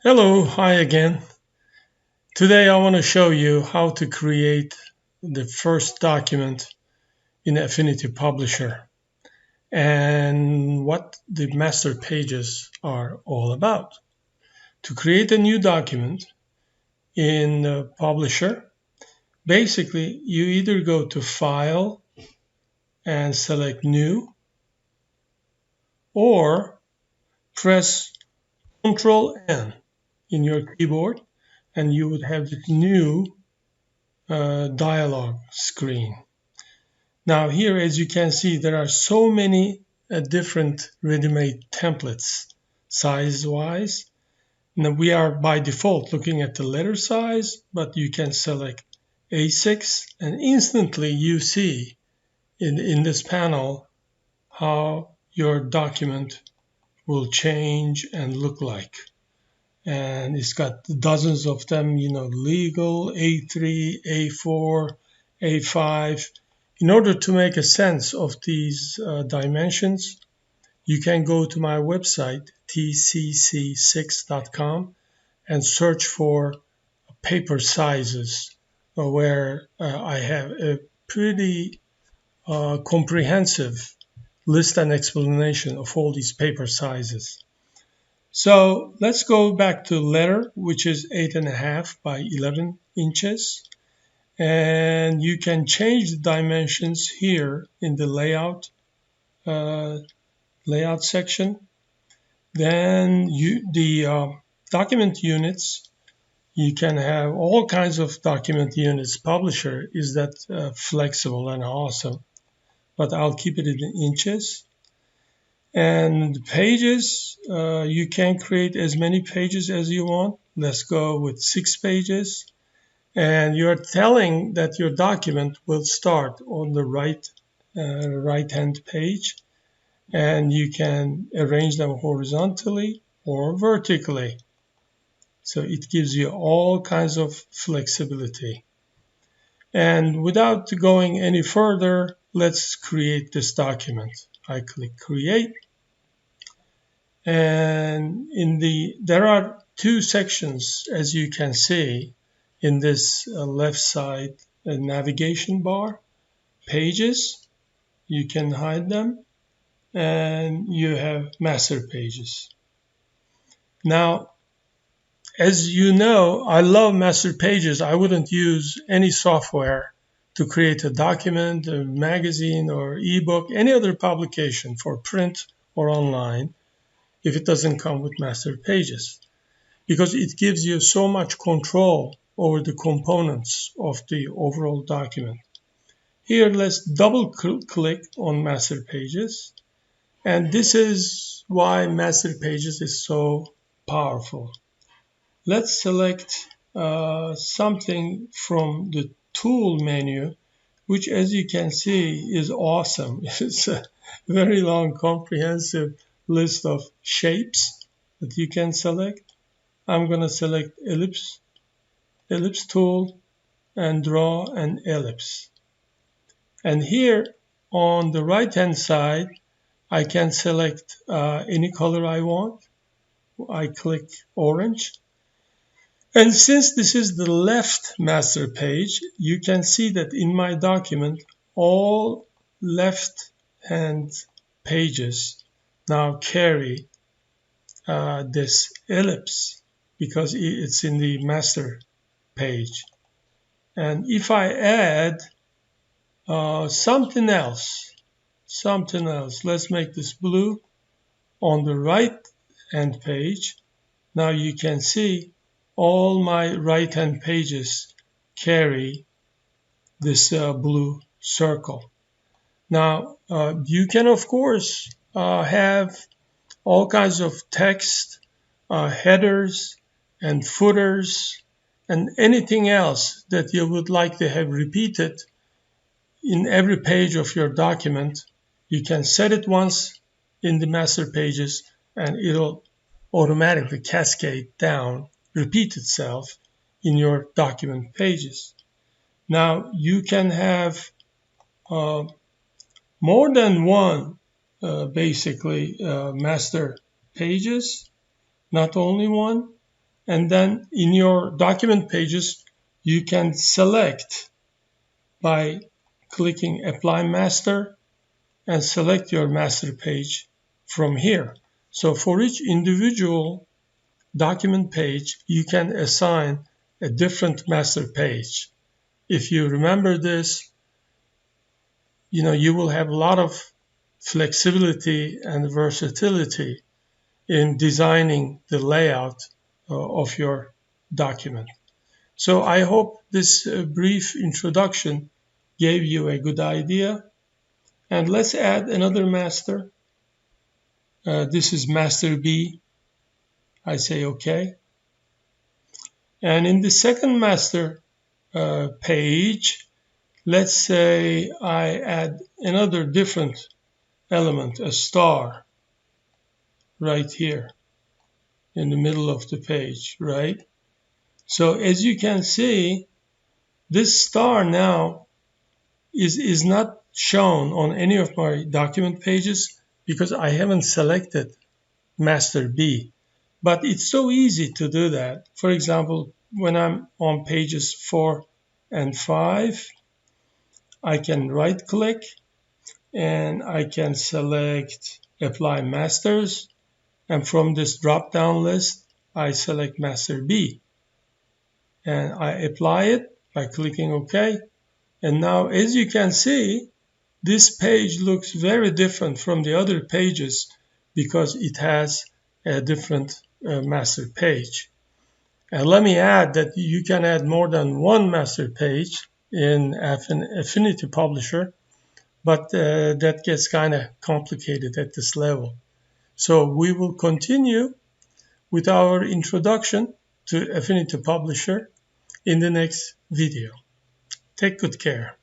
Hello, hi again. Today I want to show you how to create the first document in Affinity Publisher and what the master pages are all about. To create a new document in Publisher, basically you either go to File and select New or press Ctrl N in your keyboard and you would have the new dialog screen. Now here, as you can see, there are so many different ready-made templates size-wise. Now we are by default looking at the letter size, but you can select A6 and instantly you see in this panel how your document will change and look like. And it's got dozens of them, legal, A3, A4, A5. In order to make a sense of these dimensions, you can go to my website, tcc6.com, and search for paper sizes, where I have a pretty comprehensive list and explanation of all these paper sizes. So let's go back to letter, which is 8.5 by 11 inches. And you can change the dimensions here in the uh, layout section. Then the document units, you can have all kinds of document units. Publisher is that flexible and awesome, but I'll keep it in inches. And pages, you can create as many pages as you want. Let's go with 6 pages. And you're telling that your document will start on the right-hand page, and you can arrange them horizontally or vertically. So it gives you all kinds of flexibility. And without going any further, let's create this document. I click Create. And there are two sections, as you can see, in this left side navigation bar. Pages, you can hide them, and you have master pages. Now, as you know, I love master pages. I wouldn't use any software to create a document, a magazine, or ebook, any other publication for print or online if it doesn't come with master pages, because it gives you so much control over the components of the overall document. Here, let's double click on master pages. And this is why master pages is so powerful. Let's select something from the tool menu, which, as you can see, is awesome. It's a very long, comprehensive list of shapes that you can select. I'm going to select ellipse tool, and draw an ellipse. And here on the right hand side, I can select any color I want. I click orange. And since this is the left master page, you can see that in my document, all left hand pages now carry this ellipse because it's in the master page. And if I add something else, let's make this blue on the right hand page. Now you can see all my right hand pages carry this blue circle. Now you can of course have all kinds of text, headers and footers and anything else that you would like to have repeated in every page of your document. You can set it once in the master pages and it'll automatically cascade down, repeat itself in your document pages. Now you can have uh, more than one basically master pages, not only one. And then in your document pages, you can select by clicking Apply Master and select your master page from here. So for each individual document page, you can assign a different master page. If you remember this, you will have a lot of flexibility and versatility in designing the layout of your document. So I hope this brief introduction gave you a good idea. And let's add another master. This is master B. I say OK. And in the second master page, let's say I add another different element, a star, right here in the middle of the page, right? So as you can see, this star now is not shown on any of my document pages because I haven't selected master B. But it's so easy to do that. For example, when I'm on pages 4 and 5, I can right click and I can select apply masters, and from this drop down list I select master B and I apply it by clicking OK. And now as you can see, this page looks very different from the other pages because it has a different master page. And let me add that you can add more than one master page in Affinity Publisher, but that gets kind of complicated at this level. So we will continue with our introduction to Affinity Publisher in the next video. Take good care.